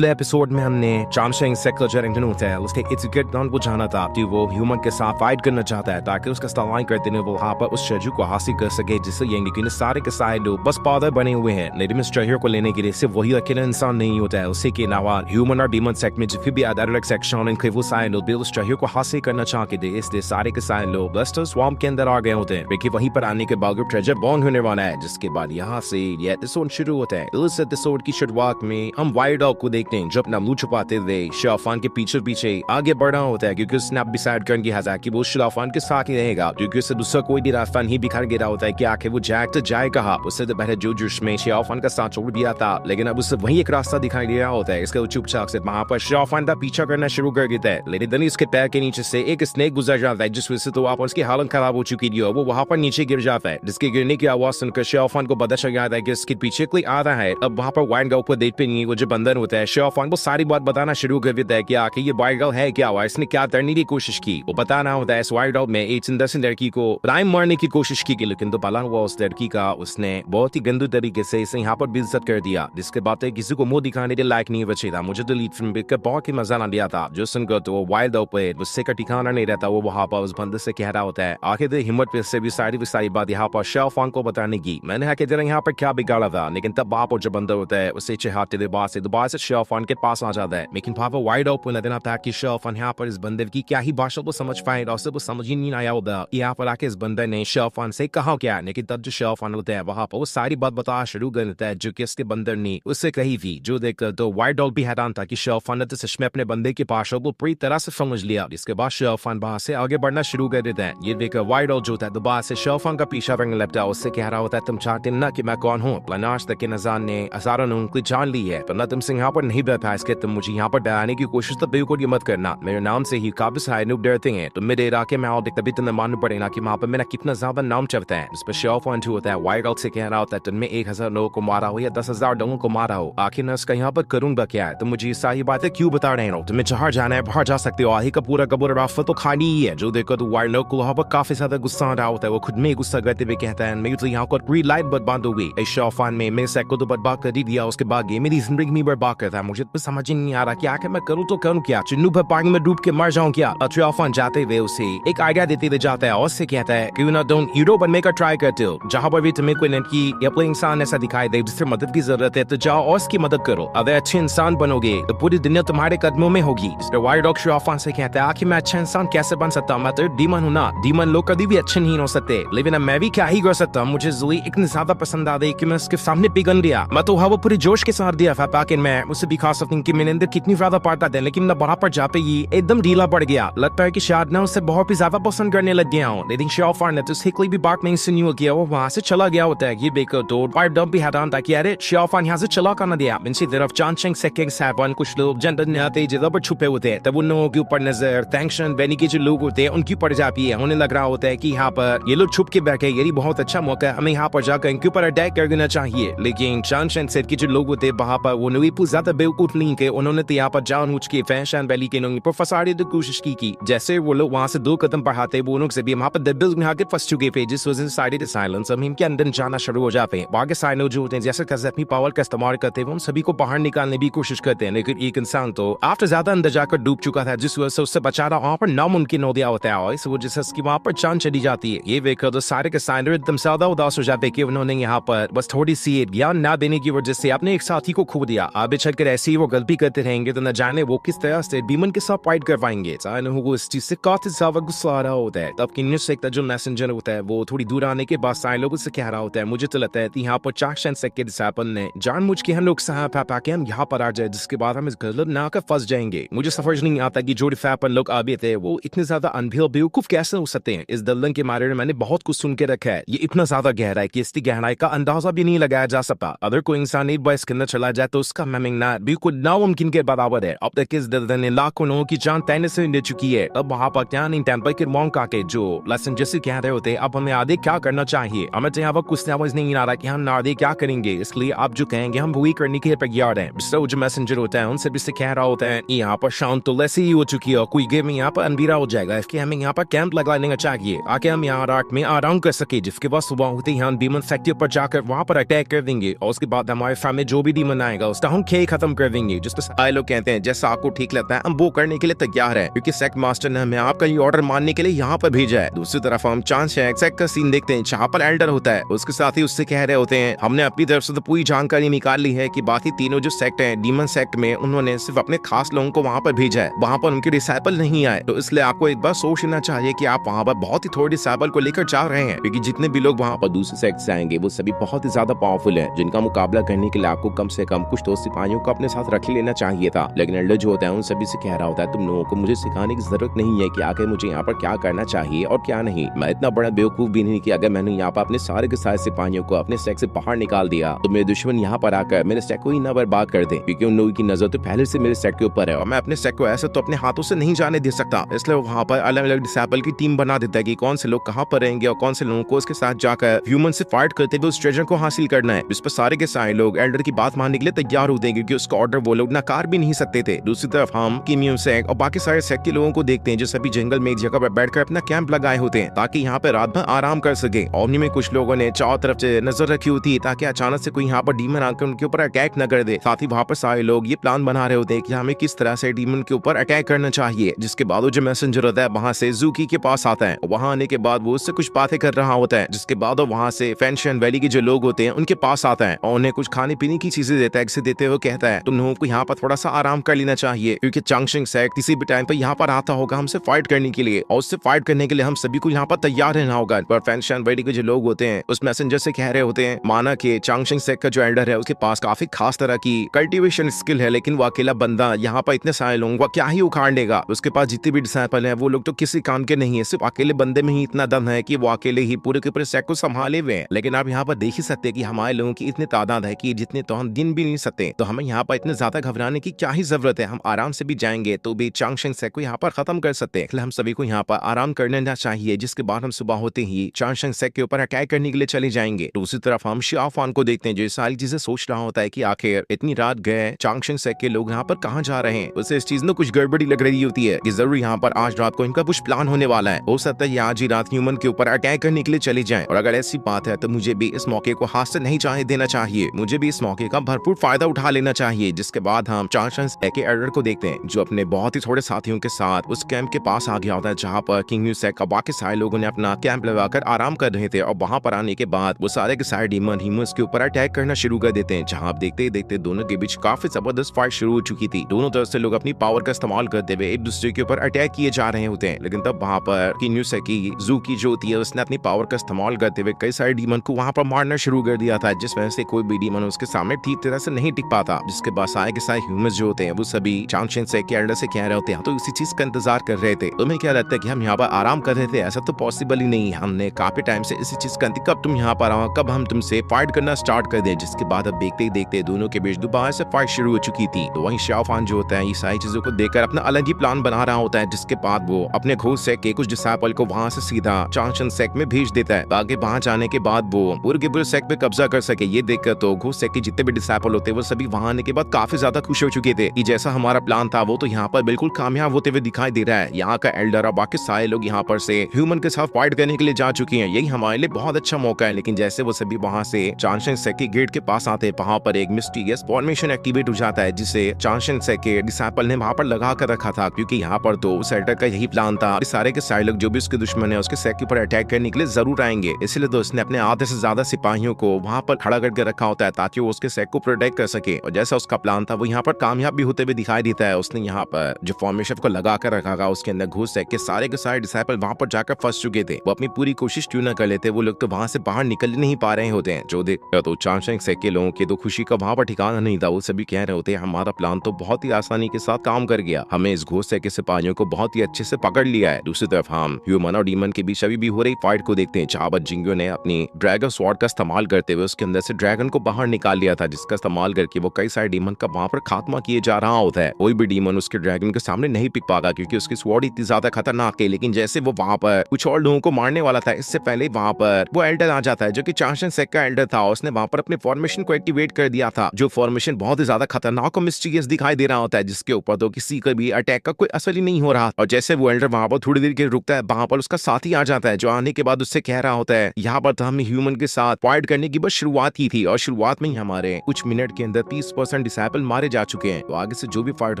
पिछले एपिसोड में हमने चांगशेंग सेक्टर जेरेंगटन होता है उसके एग्जीक्यूटिव को जाना था कि वो ह्यूमन के साथ फाइट करना चाहता है ताकि उसका इस्तेमाल करते हुए वो वहाँ पर उस शेड्यूल को हासिल कर सके जिससे ये सारे के सारे लोग बस पाउडर बने हुए हैं लेकिन इस शहर को लेने के लिए सिर्फ वही अकेला इंसान नहीं होता है उससे के अलावा ह्यूमन और बीमन सेक्ट में जो भी अलग सेक्शन इनके वो सारे लोग भी उस शहर को हासिल करना चाहते थे इसलिए सारे के सारे लोग ब्लस्टर स्वाम्प के अंदर आ गए होते हैं लेकिन वहीं पर आने के बाद ट्रेजर बॉन्ड होने वाला है जिसके बाद यहाँ से ये एपिसोड शुरू होता है। इस एपिसोड की शुरुआत में हम वाइल्ड डॉग को देखते हैं जब नमलू छुपाते हुए शाफान के पीछे आगे बढ़ना होता है क्योंकि उसने अब डिसाइड कर लिया था कि वो शाफान के साथ ही रहेगा क्योंकि उससे दूसरा कोई भी रास्ता नहीं बिखर गया होता है कि आखिर वो जैक तो जाए कहाँ। उससे तो पहले जो जुर्म में शाफान का साथ छोड़ दिया था लेकिन अब उससे वही एक रास्ता दिखाई दे रहा होता है। इसका चुपचाप से वहाँ पर शाफान का पीछा करना शुरू कर देता है लेकिन then उसके पैर के नीचे से एक स्नेक गुजर जाता है जिस वजह से तो आप उसकी हालत खराब हो चुकी थी वो वहाँ पर नीचे गिर जाता है जिसके गिरने की आवाज सुनकर शाफान को पता चल जाता है कि उसके पीछे कोई आ रहा है। अब वहाँ पर वाइल्ड गर्ल को देखते नहीं वो जो बंदर होता है शाफान को सारी बात बताना शुरू कर देता है कि आखिर ये वाइल्ड गर्ल है क्या हुआ इसने क्या करने की कोशिश की। वो बताना होता है इस वाइल्ड गर्ल में एक सुंदर सी लड़की को प्राइम मारने की कोशिश की लेकिन तो पला हुआ उस लड़की का उसने बहुत ही गंदे तरीके से इसे यहाँ पर बेइज्जत कर दिया जिसके बाद किसी को मुंह दिखाने के लायक नहीं बचेगा। मुझे तो लीड फिल्म देखकर बहुत ही मजा आ गया था जो सुनकर तो वाइल्ड गर्ल पे गुस्से का ठिकाना नहीं रहता वो वहाँ पर उस बंदे से कह रहा होता है आखिर हिम्मत पे से भी सारी बात यहाँ पर शाफान को बताने की। मैंने कहा कि जरा यहाँ पर क्या बिगाड़ा था लेकिन तब वहाँ पर जो बंदा होता है उसे चिढ़ाते हुए दोबारा से शाफान के पास आ जाता है लेकिन वहाँ पर वाइल्ड गर्ल नजर आता है कि शाफान यहाँ पर इस बंदे की क्या ही भाषा वो समझ पाए और उसे वो समझ ही नहीं आया होता यहाँ पर आके इस बंदे ने शाफान से कहा क्या लेकिन तब जो शाफान होता है वहाँ पर वो सारी बात बता शुरू कर देता है जो कि इसके बंदर ने उससे कही थी जो देखकर तो वाइल्ड गर्ल भी हैरान था कि शाफान ने तो सच में अपने बंदे की भाषा को पूरी तरह से समझ लिया। इसके बाद शाफान वहाँ से आगे बढ़ना शुरू कर देता है। ये देखकर वाइल्ड गर्ल जो था दोबारा से शाफान का पीछा करने लगता है उससे कह रहा होता है तुम चाहते ना कि मैं कौन हूँ प्लानाश तक के नजान ने हजारों ने उनको जान ली है पर तुमसे यहाँ पर नहीं बैठा इसके तुम मुझे यहाँ पर डराने की कोशिश तो बिल्कुल मत करना। मेरे नाम से ही काफी सारे लोग डरते हैं तो मेरे इलाके में आओ तभी तुम्हें मानना पड़ेगा कि वहाँ पर मेरा कितना ज्यादा नाम चलता है। इस पर शाफान जो होता है वाइल्ड गर्ल से कह रहा होता है तुमने 1000 लोगों को मारा हो या 10,000 लोगों को मारा हो आखिर मैं उसका यहाँ पर करूंगा क्या है। तुम मुझे सारी बातें क्यों बता रहे हो। तुम्हें जहाँ जाना है बाहर जा सकते हो आही का पूरा कबूर रास्ता तो खाली ही है। जो देखो तो वाइल्ड गर्ल को वहाँ पर काफी ज्यादा गुस्सा आ रहा होता है वो खुद में गुस्सा करते हुए कहता है मेरी तो यहाँ पर पूरी लाइफ बर्बाद हो गई। शाफान में मेरे सेट को तो बर्बाद कर ही दिया उसके बाद ये मेरी जिंदगी में बर्बाद करता है। मुझे तो समझ ही नहीं आ रहा कि आखिर मैं करूँ तो करूँ क्या चुन्नू पर पानी में डूब के मर जाऊँ क्या। शाफान जाते हुए उसे एक आइडिया देते हुए जाता है और उससे कहता है क्यों ना तुम हीरो बनने का ट्राई करते हो जहाँ पर भी तुम्हें कोई लड़की या कोई इंसान ऐसा दिखाई दे जिससे मदद की जरूरत है तो जाओ और उसकी मदद करो। अगर अच्छे इंसान बनोगे तो पूरी दुनिया तुम्हारे कदमों में होगी। वाइल्ड गर्ल शाफान से कहता है आखिर मैं अच्छा इंसान कैसे बन सकता हूँ मैं तो डीमन हूँ ना। डीमन लोग कभी भी अच्छे नहीं हो सकते लेकिन मैं भी क्या ही कर सकता हूँ। मुझे जुई इतनी ज्यादा पसंद आ गई कि मैं उसके सामने पिघल गया। मैं तो वो पूरे जोश के साथ दिया था ताकि मैं उसे दिखा सकूं कि मेरे अंदर कितनी ज्यादा पाता है लेकिन मैं वहाँ पर जा पे ये एकदम ढीला पड़ गया। लगता है कि शायद ना उससे बहुत ही ज्यादा पसंद करने लग गया हूँ लेकिन शाफान ने तो उसकी कोई भी बात नहीं सुनी होगी वो वहाँ से चला गया होता है। ये देखकर तो वाइल्ड गर्ल भी हैरान था कि अरे शाफान यहाँ से चला करना दिया। इनसी तरफ चांगशेंग सेक्टर साहबान कुछ लोग जनरल ने आते जगह पर छुपे होते हैं तब उन लोगों के ऊपर नजर टेंशन बैनी के जो लोग होते हैं उनकी पड़ जाती है। उन्हें लग रहा होता है कि यहाँ पर ये लोग छुप के बैठे यही बहुत अच्छा मौका है हमें यहाँ पर जाकर इनके ऊपर अटैक कर देना चाहिए। लेकिन चांगशेंग सेक्टर के जो लोग होते हैं वहाँ पर वो नवी ज्यादा बेवकूफ नहीं थे उन्होंने तो यहाँ पर जानबूझ के फैशन वैली के लोगों पर फंसाने की कोशिश की। जैसे वो लोग वहाँ से 2 कदम बढ़ाते वो लोग से भी वहाँ पर दबिल में आके फंस चुके थे जिस वजह से साइड साइलेंस हम इनके अंदर जाना शुरू हो जाते हैं। बाकी साइलो जो होते हैं जैसे अपनी पावर का इस्तेमाल करते हैं उन सभी को बाहर निकालने की कोशिश करते हैं लेकिन एक इंसान तो आफ्टर ज्यादा अंदर जाकर डूब चुका था जिस वजह से उससे बचाना वहाँ पर नामुमकिन हो गया होता है और इस वजह से उसकी वहाँ पर जान चली जाती है। ये देखकर तो सारे के साइलर एकदम ज्यादा उदास हो जाते कि उन्होंने यहाँ पर बस थोड़ी सी ज्ञान ना देने की वजह से अपने एक साथी को खो दिया। आगे चलकर ऐसी वो गलती करते रहेंगे तो न जाने वो किस तरह से बीमन के साथ फाइट करवाएंगे। वो इस चीज से काफी ज्यादा गुस्सा आ रहा होता है। तब की से जो मैसेंजर होता है वो थोड़ी दूर आने के बाद साइलो से कह रहा होता है मुझे तो लगता है कि यहाँ पर चांगशेंग सेक्टर के डिसाइपल ने जानबूझ के हम लोग पाके हम यहाँ पर आ जाए जिसके बाद हम इस गलत ना कर फंस जाएंगे। मुझे समझ नहीं आता कि जो डिसाइपल लोग आगे थे वो इतने ज्यादा अनभिल बेवकूफ कैसे हो सकते हैं। इस दलदल के बारे में मैंने बहुत कुछ सुन के रखा है। ये इतना ज्यादा गहरा है कि इसकी गहराई का अंदाजा भी नहीं लगाया जा सकता। अगर कोई इंसान एक बार इसके अंदर चला जाए तो उसका मिलना बिल्कुल नामुमकिन के बराबर है। अब तक इस दलदल ने लाखों लोगों की जान तैने से ले चुकी है। अब वहाँ पर क्या नहीं टेम्पर के मॉन्क आके जो लेसन जैसे कह रहे होते अब हमें आगे क्या करना चाहिए। हमें तो यहाँ पर कुछ समझ नहीं आ रहा कि हम आगे क्या करेंगे इसलिए आप जो कहेंगे हम वही करने के लिए तैयार हैं। जो मैसेंजर होता है उनसे भी से कह रहा होता है यहाँ पर शाम तो वैसे ही हो चुकी है कोई गेम यहाँ पर अंधेरा हो जाएगा इसके हमें यहाँ पर कैंप लगाने चाहिए आके हम यहाँ रात में आराम कर सके जिसके बाद सुबह होते ही हम बीमन सेक्टर पर जाकर वहाँ पर अटैक कर देंगे और उसके बाद हमारे सामने जो भी डीमन आएगा उसका हम खेल खत्म खत्म कर देंगे। जिसपे सारे लोग कहते हैं जैसा आपको ठीक लगता है हम वो करने के लिए तैयार है, क्योंकि सेक्ट मास्टर ने हमें आपका ये ऑर्डर मानने के लिए यहाँ पर भेजा है। दूसरी तरफ हम चांस सेक्ट का सीन देखते हैं जहाँ पर एल्डर होता है, उसके साथ ही उससे कह रहे होते हैं हमने अपनी तरफ से तो पूरी जानकारी निकाल ली है कि बाकी तीनों जो सेक्ट है डीमन सेक्ट में, उन्होंने सिर्फ अपने खास लोगों को वहाँ पर भेजा है, वहाँ पर उनके डिसाइपल नहीं आए। तो इसलिए आपको एक बार सोच लेना चाहिए कि आप वहाँ पर बहुत ही थोड़े डिसाइपल को लेकर जा रहे हैं, क्योंकि जितने भी लोग वहाँ पर दूसरे सेक्ट से आएंगे वो सभी बहुत ही ज्यादा पावरफुल है, जिनका मुकाबला करने के लिए आपको कम से कम कुछ तो सिपाहियों को अपने साथ रख लेना चाहिए था। लेकिन एल्डर जो होता है उन सभी से कह रहा होता है तुम लोगों को मुझे सिखाने की जरूरत नहीं है कि आगे मुझे यहाँ पर क्या करना चाहिए और क्या नहीं। मैं इतना बड़ा बेवकूफ भी नहीं कि अगर मैंने यहाँ पर अपने सारे के सारे सिपाहियों को अपने सेक्ट से बाहर निकाल दिया तो मेरे दुश्मन यहाँ पर आकर मेरे सेक्ट को ही ना बर्बाद कर दे, क्योंकि उन लोगों की नजर तो पहले से मेरे सेक्ट के ऊपर है और मैं अपने सेक्ट को ऐसे तो अपने हाथों से नहीं जाने दे सकता। इसलिए वहाँ पर अलग अलग डिसाइपल की टीम बना देता है कि कौन से लोग कहाँ पर रहेंगे और कौन से लोगों को उसके साथ जाकर ह्यूमन से फाइट करते हुए उस ट्रेजर को हासिल करना है। इस पर सारे के सारे लोग एल्डर की बात मानने के लिए तैयार होते हैं, क्योंकि उसका ऑर्डर वो लोग नकार भी नहीं सकते थे। दूसरी तरफ हम कीमियम सेक्ट और बाकी सारे सेक्ट के लोगों को देखते हैं जो सभी जंगल में एक जगह पर बैठकर अपना कैंप लगाए होते हैं ताकि यहाँ पे रात भर आराम कर सके। ओमनी में कुछ लोगों ने चारों तरफ से नजर रखी होती है ताकि अचानक से कोई यहाँ पर डीमन आकर उनके ऊपर अटैक न कर दे। साथ ही वहाँ पर सारे लोग ये प्लान बना रहे होते हैं कि हमें किस तरह से डीमन के ऊपर अटैक करना चाहिए। जिसके बाद वो जो मैसेंजर होता है वहाँ से जूकी के पास आता है, वहाँ आने के बाद वो उससे कुछ बातें कर रहा होता है। जिसके बाद वहाँ से फेंशन वैली के जो लोग होते हैं उनके पास आता है और उन्हें कुछ खाने पीने की चीजें देता है। इसे देते हुए कहता है तुम लोगों को यहाँ पर थोड़ा सा आराम कर लेना चाहिए, क्योंकि चांगशिंग सेक्ट किसी भी टाइम पर यहाँ पर आता होगा हमसे फाइट करने के लिए और उससे फाइट करने के लिए हम सभी को यहाँ पर तैयार रहना होगा। पर फेंशन वैली के जो लोग होते हैं उस मैसेंजर से कह रहे होते हैं माना कि चांगशिंग सेक्ट का जो एल्डर है उसके पास काफी खास तरह की कल्टीवेशन स्किल है, लेकिन वो अकेला बंदा यहाँ पर इतने सारे लोगों को क्या ही उखाड़ लेगा। उसके पास जितने भी डिसाइपल है वो लोग तो किसी काम के नहीं है, सिर्फ अकेले बंदे में ही इतना दम है कि वो अकेले ही पूरे के पूरे सेक्ट को संभाले हुए हैं। लेकिन आप यहाँ पर देख ही सकते हैं कि हमारे लोगों की इतनी तादाद है कि जितने तो हम दिन भी नहीं सकते, तो हमें यहाँ पर इतने ज्यादा घबराने की क्या ही जरूरत है। हम आराम से भी जाएंगे तो भी चांगशिंग सेक्ट को यहाँ पर खत्म कर सकते हैं। इसलिए हम सभी को यहाँ पर आराम कर लेना चाहिए। जिसके बाद हम सुबह होते ही चांगशिंग सेक्ट के ऊपर अटैक करने के लिए चले जाएंगे। दूसरी तरफ हम शियाफान को देखते हैं जो सारी चीजें सोच रहा होता है कि आखिर इतनी रात गए चांगशिंग सेक्ट के लोग यहाँ पर कहाँ जा रहे हैं। उसे इस चीज में कुछ गड़बड़ी लग रही होती है कि जरूर यहाँ पर आज रात को इनका कुछ प्लान होने वाला है। हो सकता है आज ही रात ह्यूमन के ऊपर अटैक करने के लिए चले जाएं। और अगर ऐसी बात है तो मुझे भी इस मौके को हाथ से नहीं जाने देना चाहिए, मुझे भी इस मौके का भरपूर फायदा उठा लेना चाहिए। जिसके बाद हम चांगशिंग सेक्ट के एल्डर को देखते हैं जो अपने बहुत ही थोड़े साथियों के साथ उस कैंप के पास आ गया होता है जहाँ पर किंग सेक्ट का बाकी सारे लोगों ने अपना कैंप लगाकर आराम कर रहे थे। और वहाँ पर आने के बाद वो सारे के सारे डीमन ह्यूमंस के ऊपर अटैक करना शुरू कर देते हैं, जहाँ आप देखते ही देखते दोनों के बीच काफी जबरदस्त फाइट शुरू हो चुकी थी। दोनों तरफ से लोग अपनी पावर का इस्तेमाल करते हुए एक दूसरे के ऊपर अटैक किए जा रहे होते हैं। लेकिन तब वहाँ पर किंग सेक्ट की जूकी जो होती है उसने अपनी पावर का इस्तेमाल करते हुए कई सारे डीमन को वहाँ पर मारना शुरू कर दिया था, जिस वजह से कोई भी डीमन उसके सामने ठीक तरह से नहीं टिक पाता। जिसके बाद सारे के सारे ह्यूमंस जो होते हैं वो सभी चांगशिंग सेक्ट के एल्डर से कह रहे होते हैं तो इसी चीज का इंतजार कर रहे थे। तुम्हें क्या लगता है कि हम यहाँ पर आराम कर रहे थे? ऐसा तो पॉसिबल ही नहीं, हमने काफी टाइम से इसी चीज का कब तुम यहाँ पर आओ, कब हम तुमसे फाइट करना स्टार्ट कर दें। जिसके बाद अब देखते ही देखते दोनों के बीच दोबारा से फाइट शुरू हो चुकी थी। तो वहीं शियाफान जो होता है ये सारी चीजों को देखकर अपना अलग ही प्लान बना रहा होता है। जिसके बाद वो अपने घोस्ट सेक्ट के कुछ डिसाइपल को वहां से सीधा चांगशिंग सेक्ट में भेज देता है ताकि वहां जाने के बाद वो पूरे के पूरे सेक्ट पे कब्जा कर सके। ये देखकर तो घोस्ट सेक्ट के जितने भी डिसाइपल होते वो सभी वहां आने के बाद काफी ज्यादा खुश हो चुके थे कि जैसा हमारा प्लान था वो तो यहाँ पर बिल्कुल कामयाब होते हुए दिखाई दे रहा है। यहाँ का एल्डर और बाकी सारे लोग यहाँ पर से ह्यूमन के साथ फाइट करने के लिए जा चुके हैं, यही हमारे लिए बहुत अच्छा मौका है। लेकिन जैसे वो सभी वहां से चांगशिंग सेक्ट के गेट के पास आते हैं वहां पर एक मिस्टीरियस फॉर्मेशन एक्टिवेट हो जाता है जिसे चांगशिंग सेक्ट के डिसाइपल ने वहां पर लगा कर रखा था, क्योंकि यहाँ पर तो उस एल्डर का यही प्लान था सारे के सारे लोग जो भी उसके दुश्मन है उसके सेक्ट के ऊपर अटैक करने के लिए जरूर आएंगे। इसलिए तो उसने अपने आधे से ज्यादा सिपाहियों को वहां पर खड़ा करके रखा होता है ताकि वो उसके सेक्ट को प्रोटेक्ट कर सके। और जैसा उसका प्लान था वो यहाँ पर कामयाब भी होते हुए दिखाई देता है। उसने यहाँ पर जो फॉर्मेशन को लगा कर रखा था उसके अंदर घोस्ट सेक्ट के सारे डिसाइपल वहां पर जाकर फंस चुके थे। वो अपनी पूरी कोशिश क्यों न कर लेते, वो लोग तो वहां से बाहर निकल नहीं पा रहे होते हैं। जो देख तो चांगशिंग सेक्ट के लोगों की तो खुशी का वहां पर ठिकाना नहीं था। वो सभी कह रहे होते हमारा प्लान तो बहुत ही आसानी के साथ काम कर गया, हमें इस घोस्ट सेक्ट के सिपाहियों को बहुत ही अच्छे से पकड़ लिया है। दूसरी तरफ हम ह्यूमन और डीमन के बीच अभी भी हो रही फाइट को देखते हैं जहाँ पर जिंगो ने अपनी ड्रैगन स्वॉर्ड का इस्तेमाल करते हुए उसके अंदर से ड्रैगन को बाहर निकाल लिया था, जिसका इस्तेमाल करके वो कई सारे डीमन का वहां पर खात्मा किए जा रहा होता है। कोई भी डीमन उसके ड्रैगन के सामने नहीं पिक पाता क्योंकि उसकी स्वॉर्ड इतनी ज्यादा खतरनाक है। लेकिन जैसे वो वहां पर कुछ और लोगों को मारने वाला था इससे पहले वहां पर वो एल्डर आ जाता है जो कि चांगशिंग सेक्ट का एल्डर था। उसने वहां पर अपने फॉर्मेशन को एक्टिवेट कर दिया था, जो फॉर्मेशन बहुत ही ज्यादा खतरनाक और मिस्टीरियस दिखाई दे रहा होता है, जिसके ऊपर तो किसी का भी अटैक का कोई असर ही नहीं हो रहा। और जैसे वो एल्डर वहां पर थोड़ी देर के रुकता है वहां पर उसका साथी आ जाता है जो आने के बाद उससे कह रहा होता है यहाँ पर तो हम ह्यूमन के साथ फाइट करने की बस शुरुआत ही थी और शुरुआत में ही हमारे कुछ मिनट के अंदर 30% 10 डिसाइपल मारे जा चुके हैं, तो आगे से जो भी फाइट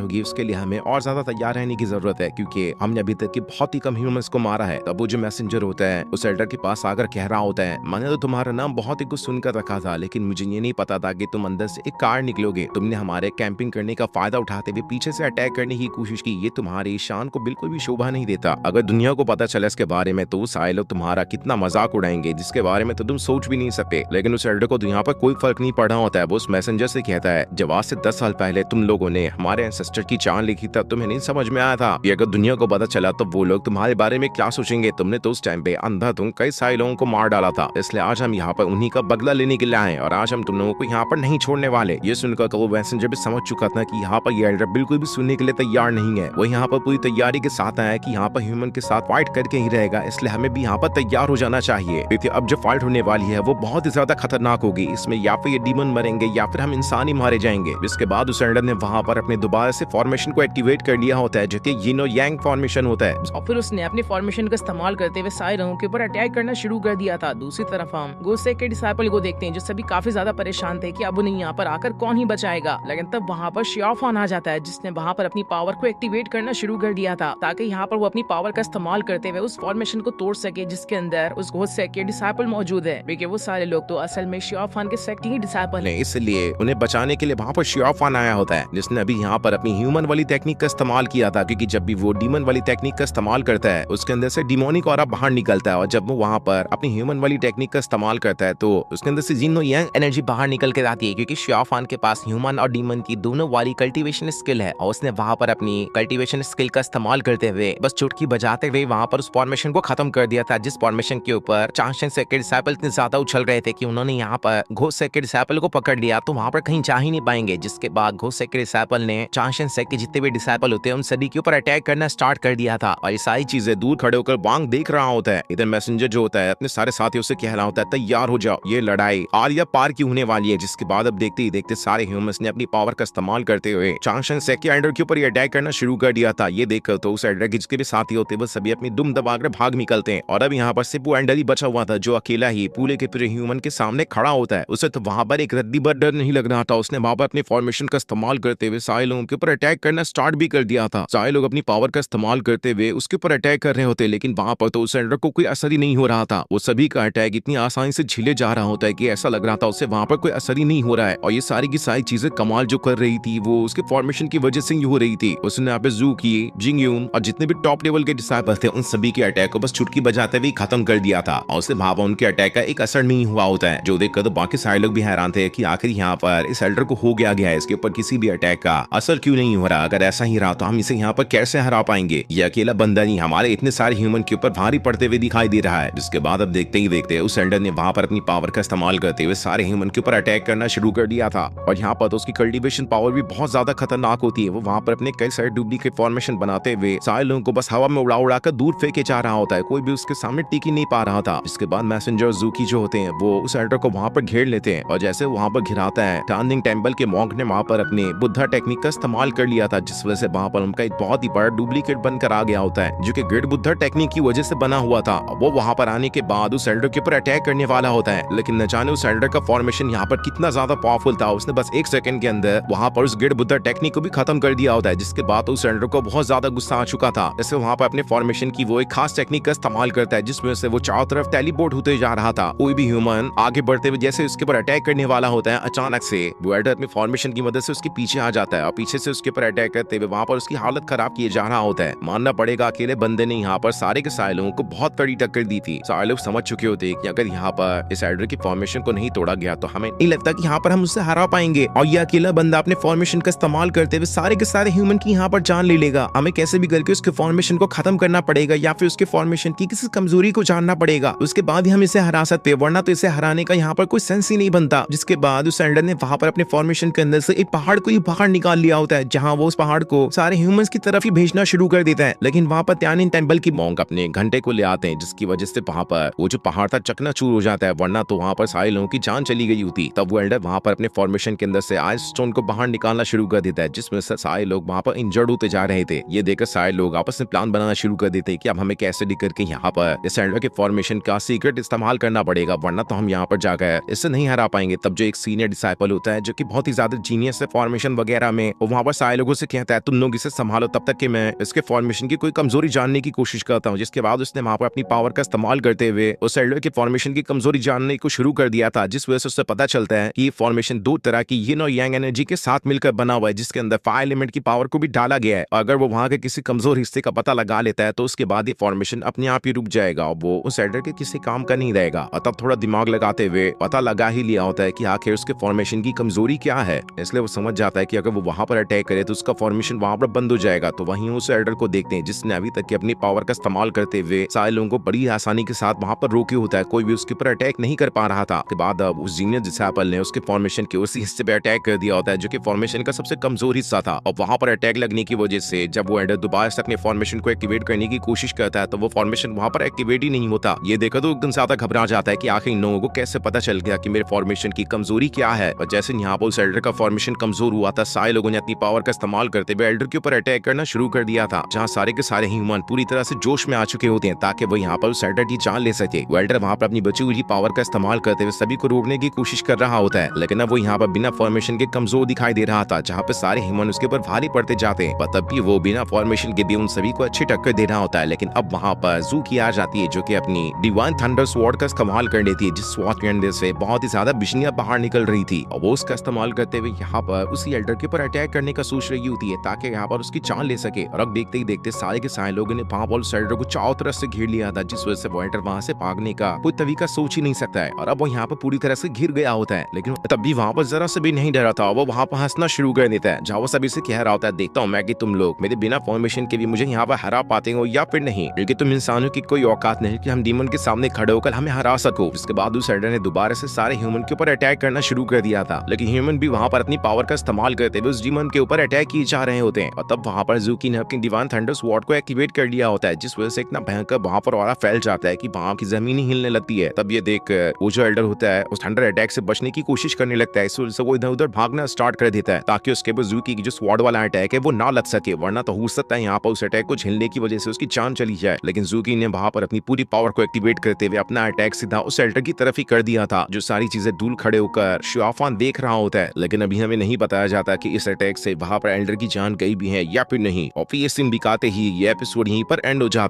होगी उसके लिए हमें और ज्यादा तैयार रहने की जरूरत है, क्योंकि हमने अभी तक की बहुत ही कम ह्यूमंस को मारा है। तब वो जो मैसेंजर होता है उस एल्डर के पास आकर कह रहा होता है, मैंने तो तुम्हारा नाम बहुत ही कुछ सुनकर रखा था, लेकिन मुझे ये नहीं पता था कि तुम अंदर से एक कार निकलोगे। तुमने हमारे कैंपिंग करने का फायदा उठाते हुए पीछे से अटैक करने की कोशिश की। ये तुम्हारी शान को बिल्कुल भी शोभा नहीं देता। अगर दुनिया को पता चला इसके बारे में तो सारे लोग तुम्हारा कितना मजाक उड़ाएंगे, जिसके बारे में तो तुम सोच भी नहीं सकते। लेकिन उस एल्डर को तो यहाँ पर कोई फर्क नहीं पड़ा होता है। वो उस मैसेंजर से कहता है, जब आज से 10 साल पहले तुम लोगों ने हमारे एंसेस्टर की जान लिखी तब तुम्हें नहीं समझ में आया था कि अगर दुनिया को पता चला तो वो लोग तुम्हारे बारे में क्या सोचेंगे। तुमने तो उस टाइम पे अंधाधुंध कई सारे लोगों को मार डाला था, इसलिए आज हम यहाँ पर उन्हीं का बदला लेने के लिए आए और आज हम तुम लोगों को यहाँ पर नहीं छोड़ने वाले। ये सुनकर वो मैसेंजर भी समझ चुका था कि यहाँ पर ये एल्डर बिल्कुल भी सुनने के लिए तैयार नहीं है। वो यहाँ पर पूरी तैयारी के साथ आया कि यहाँ पर ह्यूमन के साथ फाइट करके ही रहेगा, इसलिए हमें भी यहाँ पर तैयार हो जाना चाहिए, क्योंकि अब जो फाइट होने वाली है वो बहुत ही ज्यादा खतरनाक होगी। इसमें या फिर ये डीमन मरेंगे या फिर हम इंसान ही मारे जाएंगे। इसके बाद उस एल्डर ने वहाँ पर अपने दोबारा से फॉर्मेशन को एक्टिवेट कर लिया होता है, जो कि यिन और यांग फॉर्मेशन होता है, और फिर उसने अपनी फॉर्मेशन का इस्तेमाल करते हुए सारे लोगों के ऊपर अटैक करना शुरू कर दिया था। दूसरी तरफ हम गोसेक के डिसाइपल को देखते हैं, जो सभी काफी ज्यादा परेशान थे कि अब उन्हें यहाँ पर आकर कौन ही बचाएगा। लेकिन तब वहाँ पर शियाओफान आ जाता है, जिसने वहाँ पर अपनी पावर को एक्टिवेट करना शुरू कर दिया था, ताकि यहाँ पर वो अपनी पावर का इस्तेमाल करते हुए उस फॉर्मेशन को तोड़ सके जिसके अंदर उस गोसेक के डिसाइपल मौजूद है, क्योंकि वो सारे लोग तो असल में शियाओफान के सेक्ट ही डिसाइपल है। इसलिए उन्हें बचाने के लिए वहाँ पर शियाओफान आया होता है, जिसने अभी यहाँ पर अपनी ह्यूमन वाली टेक्निक का इस्तेमाल किया था, क्योंकि जब भी वो डीमन वाली टेक्निक का इस्तेमाल करता है उसके अंदर से डिमोनिक ऑरा बाहर निकलता है, और जब वो वहाँ पर अपनी ह्यूमन वाली टेक्निक का इस्तेमाल करता है तो उसके अंदर से जिन और यांग एनर्जी बाहर निकल के आती है, क्योंकि शियाओफान के पास ह्यूमन और डीमन की दोनों वाली कल्टीवेशन स्किल है, और उसने वहाँ पर अपनी कल्टीवेशन स्किल का इस्तेमाल करते हुए बस चुटकी बजाते हुए वहाँ पर उस फॉर्मेशन को खत्म कर दिया था, जिस फॉर्मेशन के ऊपर चांशन सेक के डिसाइपल इतने ज्यादा उछल रहे थे कि उन्होंने यहाँ पर घोष सेक के डिसाइपल को पकड़ लिया, तो वहाँ पर कहीं जा ही नहीं पाएंगे। जिसके बाद घोष सेक के डिसाइपल ने चांशन सेक के जितने भी डिसाइपल होते हैं उन सभी के ऊपर अटैक करना स्टार्ट कर दिया था, और ये सारी चीजें दूर खड़े होकर वांग देख रहा होता है। इधर मैसेंजर जो होता है अपने सारे साथियों से कह रहा होता है, तैयार हो जाओ, ये लड़ाई आर्या पार की होने वाली है। जिसके बाद अब देखते ही देखते सारे ह्यूमंस ने अपनी पावर का इस्तेमाल करते हुए चांशन सेक के एल्डर के ऊपर ये अटैक करना शुरू कर दिया था। ये देखकर तो उस एल्डर के जिसके भी साथी होते वो सभी अपनी दुम दबाकर भाग निकलते हैं, और अब यहाँ पर सिर्फ वो एल्डर ही बचा हुआ था, जो अकेला ही पूरे के पूरे ह्यूमन के सामने खड़ा होता है। उसे तो वहाँ पर एक रद्दी भर डर नहीं लग रहा था। उसने वहाँ पर अपनी फॉर्मेशन का इस्तेमाल करते हुए सारे लोगों के ऊपर अटैक करना स्टार्ट भी कर दिया था। सारे लोग अपनी पावर का इस्तेमाल करते हुए उसके ऊपर अटैक कर रहे होते, लेकिन वहाँ पर तो उस एल्डर को कोई असर ही नहीं हो रहा था। वो सभी का अटैक इतनी आसानी से झेले जा रहा होता है कि ऐसा लग रहा था उसे वहाँ पर कोई असर ही नहीं हो रहा है। और ये सारी की सारी चीजें कमाल जो कर रही थी वो उसके फॉर्मेशन की वजह से ही हो रही थी। उसने यहाँ पे जू की, जिंगयून और जितने भी टॉप लेवल के डिसाइपल थे उन सभी के अटैक को बस चुटकी बजाते हुए खत्म कर दिया था, और उससे भाव उनके अटैक का एक असर नहीं हुआ होता है। जो देखकर तो बाकी सारे लोग भी हैरान थे कि आखिर यहाँ पर इस एल्डर को हो गया है, इसके ऊपर किसी भी अटैक का असर क्यों नहीं हो रहा। अगर ऐसा ही रहा तो हम इसे यहाँ पर कैसे हरा पाएंगे। ये अकेला बंदा नहीं हमारे इतने सारे ह्यूमन के ऊपर भारी पड़ते हुए दिखाई दे रहा है। जिसके बाद अब देखते ही देखते उस एल्डर ने वहाँ पर अपनी पावर का इस्तेमाल करते हुए सारे ह्यूमन के ऊपर अटैक करना शुरू कर दिया था, और यहाँ पर तो उसकी कल्टीवेशन पावर भी बहुत ज्यादा खतरनाक होती है। वो वहाँ पर अपने कई सारे डुप्लीकेट फॉर्मेशन बनाते हुए सारे लोगों को बस हवा में उड़ा उड़ा कर दूर फेंके जा रहा होता है, कोई भी उसके सामने टिक ही नहीं पा रहा था। इसके बाद मैसेंजर जूकी जो होते हैं वो उस एल्डर को वहाँ पर घेर लेते हैं, और जैसे वहाँ पर घिराता है टर्निंग टेम्पल के मॉन्क ने वहाँ पर अपने बुद्धा टेक्निक का इस्तेमाल कर लिया था, जिस वजह से वहाँ पर उनका एक बहुत ही बड़ा डुप्लीकेट बनकर आ गया होता है, जो कि ग्रेट बुद्धा टेक्निक की वजह से बना हुआ था। वो वहाँ पर आने के बाद उस एल्डर के ऊपर अटैक करने वाला होता है, लेकिन न जाने उस एल्डर का फॉर्मेशन यहाँ पर कितना ज्यादा पावरफुल था, उसने बस 1 सेकंड के अंदर वहाँ पर उस ग्रेट बुद्धा टेक्निक को भी खत्म कर दिया होता है। जिसके बाद उस एल्डर को बहुत ज्यादा गुस्सा आ चुका था, जैसे वहाँ पर अपने फॉर्मेशन की वो एक खास टेक्निक का इस्तेमाल करता है, जिसमें से वो चारों तरफ टेलीपोर्ट होते जा रहा था। कोई भी ह्यूमन आगे बढ़ते हुए जैसे उसके ऊपर अटैक करने वाला होता है, अचानक से वो एल्डर अपनी फॉर्मेशन की मदद से उसके पीछे आ जाता है, और पीछे से उसके ऊपर अटैक करते हुए वहाँ पर उसकी हालत खराब किए जा रहा होता है। मानना पड़ेगा अकेले बंदे ने यहाँ पर सारे के सारे लोगों को बहुत कड़ी टक्कर दी थी। सारे लोग समझ चुके होते कि अगर यहाँ पर इस एल्डर की फॉर्मेशन को नहीं तोड़ा गया तो हमें नहीं लगता कि यहाँ पर हम उससे हरा पाएंगे, और ये अकेला बंदा अपने फॉर्मेशन का इस्तेमाल करते हुए सारे के सारे ह्यूमन की यहाँ पर जान ले लेगा। हमें कैसे भी करके उसके फॉर्मेशन को खत्म करना पड़ेगा, या फिर उसके फॉर्मेशन की किसी कमजोरी को जानना पड़ेगा, उसके बाद ही हम इसे हरा सकते हैं, वरना तो इसे हराने का यहाँ पर कोई सेंस ही नहीं बनता। जिसके बाद उस एल्डर ने वहाँ पर अपने फॉर्मेशन के अंदर से एक पहाड़ को ही बाहर निकाल लिया होता है, जहाँ वो उस पहाड़ को सारे ह्यूमंस की तरफ ही भेजना शुरू कर देता है। लेकिन वहाँ पर त्यानिन टेम्पल की मॉन्क अपने घंटे को ले आते हैं, जिसकी वजह से वहाँ पर वो जो पहाड़ था चकनाचूर हो जाता है, वरना तो वहाँ पर सारे लोगों की जान चली गई होती। तब वो एल्डर वहाँ पर अपने फॉर्मेशन के अंदर से आइस स्टोन को बाहर निकालना शुरू कर देता है, जिसमें से सारे लोग वहाँ पर इंजर्ड होते जा रहे थे। ये देखकर सारे लोग आपस में प्लान बनाना शुरू कर देते कि अब हमें कैसे भी करके यहाँ पर इस एल्डर के फॉर्मेशन का सीक्रेट इस्तेमाल करना पड़ेगा, वरना तो हम यहाँ पर जाकर इससे नहीं हरा पाएंगे। तब जो एक सीनियर डिसाइपल होता है जो कि बहुत बहुत ही ज्यादा जीनियस है फॉर्मेशन वगैरह में, और वहां पर सारे लोगों से कहता है तुम लोग इसे संभालो तब तक कि मैं इसके फॉर्मेशन की कोई कमजोरी जानने की कोशिश करता हूँ। जिसके बाद उसने वहां पर अपनी पावर का इस्तेमाल करते हुए उस एल्डर के फॉर्मेशन की कमजोरी जानने को शुरू कर दिया था, जिस वजह से उससे पता चलता है कि ये फॉर्मेशन दो तरह की यिन और यांग एनर्जी के साथ मिलकर बना हुआ है, जिसके अंदर फायर एलिमेंट की पावर को भी डाला गया है। अगर वो वहां के किसी कमजोर हिस्से का पता लगा लेता है तो उसके बाद ये फॉर्मेशन अपने आप ही रुक जाएगा और वो उस एल्डर के किसी काम का नहीं रहेगा। और तब थोड़ा दिमाग लगाते हुए पता लगा ही लिया होता है कि आखिर उसके फॉर्मेशन की कमजोरी क्या है, इसलिए वो समझ जाता है कि अगर वो वहां पर अटैक करे तो उसका फॉर्मेशन वहां पर बंद हो जाएगा। तो वहीं उस एल्डर को देखते हैं जिसने अभी तक अपनी पावर का इस्तेमाल करते हुए सारे लोगों को बड़ी आसानी के साथ वहां पर रोके होता है, कोई भी उसके ऊपर अटैक नहीं कर पा रहा था। के बाद अब उस जीनियस डिसाइपल ने उसके फॉर्मेशन के उसी हिस्से पे अटैक कर दिया होता है जो कि फॉर्मेशन का सबसे कमजोर हिस्सा था, और वहां पर अटैक लगने की वजह से जब वो एल्डर दोबारा से अपने फॉर्मेशन को एक्टिवेट करने की कोशिश करता है तो वो फॉर्मेशन वहां पर एक्टिवेट ही नहीं होता। ये देखकर तो एकदम ज्यादा घबरा जाता है कि आखिर इन लोगों को कैसे पता चल गया कि मेरे फॉर्मेशन की कमजोरी क्या है। और जैसे यहाँ पर उस एल्डर का फॉर्मेशन कमजोर हुआ था, सारे लोगों ने अपनी पावर का इस्तेमाल करते हुए एल्डर के ऊपर अटैक करना शुरू कर दिया था, जहाँ सारे के सारे ह्यूमन पूरी तरह से जोश में आ चुके होते हैं ताकि वो यहाँ पर उस एल्डर की जान ले सके। एल्डर वहाँ पर अपनी बची हुई पावर का इस्तेमाल करते हुए सभी को रोकने की कोशिश कर रहा होता है, लेकिन अब वो यहाँ पर बिना फॉर्मेशन के कमजोर दिखाई दे रहा था, जहाँ पे सारे ह्यूमन उसके ऊपर भारी पड़ते जाते हैं। तब भी वो बिना फॉर्मेशन के भी उन सभी को अच्छी टक्कर दे रहा होता है। लेकिन अब वहाँ पर ज़ूकी आ जाती है जो कि अपनी डिवाइन थंडर स्वॉर्ड का इस्तेमाल कर लेती है, जिस स्वॉर्ड के अंदर से बहुत ही ज्यादा बिजलियां बाहर निकल रही थी, और वो उसका इस्तेमाल करते हुए यहाँ पर उसी एल्डर के ऊपर अटैक करने का सोच रही होती है ताकि यहाँ पर उसकी जान ले सके। और अब देखते ही देखते सारे के सारे लोगों ने वहाँ पर उस एल्डर को चारों तरफ से घेर लिया था, जिस वजह से वो एल्डर वहाँ से भागने का कोई तरीका सोच ही नहीं सकता है, और अब वो यहाँ पर पूरी तरह से घिर गया होता है। लेकिन तब भी वहाँ पर जरा से भी नहीं डरा था, वो वहाँ पर हंसना शुरू कर देता है, जहाँ वो सभी से कह रहा होता है देखता हूँ मैं कि तुम लोग मेरे बिना फॉर्मेशन के भी मुझे यहाँ पर हरा पाते हो या फिर नहीं, क्योंकि तुम इंसानों की कोई औकात नहीं कि हम डीमन के सामने खड़े होकर हमें हरा सको। इसके बाद उस एल्डर ने दोबारा से सारे ह्यूमन के ऊपर अटैक करना शुरू कर दिया था, लेकिन ह्यूमन भी वहाँ पर अपनी पावर का इस्तेमाल करते हुए उस डीमन के ऊपर अटैक किए जा रहे होते हैं। और तब वहाँ पर ज़ूकी ने अपनी डिवाइन थंडर स्वॉर्ड को एक्टिवेट कर लिया होता है, जिस वजह से इतना भयंकर वहाँ पर ऑरा फैल जाता है कि वहाँ की जमीन ही हिलने लगती है। तब ये देख वो जो एल्डर होता है उस थंडर अटैक से बचने की कोशिश करने लगता है, इस वजह से वो इधर उधर भागना स्टार्ट कर देता है ताकि उसके ऊपर ज़ूकी की जो स्वॉर्ड वाला अटैक है वो ना लग सके, वरना तो हो सकता है यहाँ पर उस अटैक को झेलने की वजह से उसकी जान चली जाए। लेकिन ज़ूकी ने वहाँ पर अपनी पूरी पावर को एक्टिवेट करते हुए अपना अटैक सीधा उस एल्डर की तरफ ही कर दिया था, जो सारी चीजें दूर खड़े होकर शियाफान देख रहा होता है। लेकिन अभी हमें नहीं बताया जाता कि इस अटैक से वहां पर एल्डर की जान गई भी है या फिर नहीं, और फिर ये सीन दिखाते ही ये एपिसोड यहीं पर एंड हो जाता है।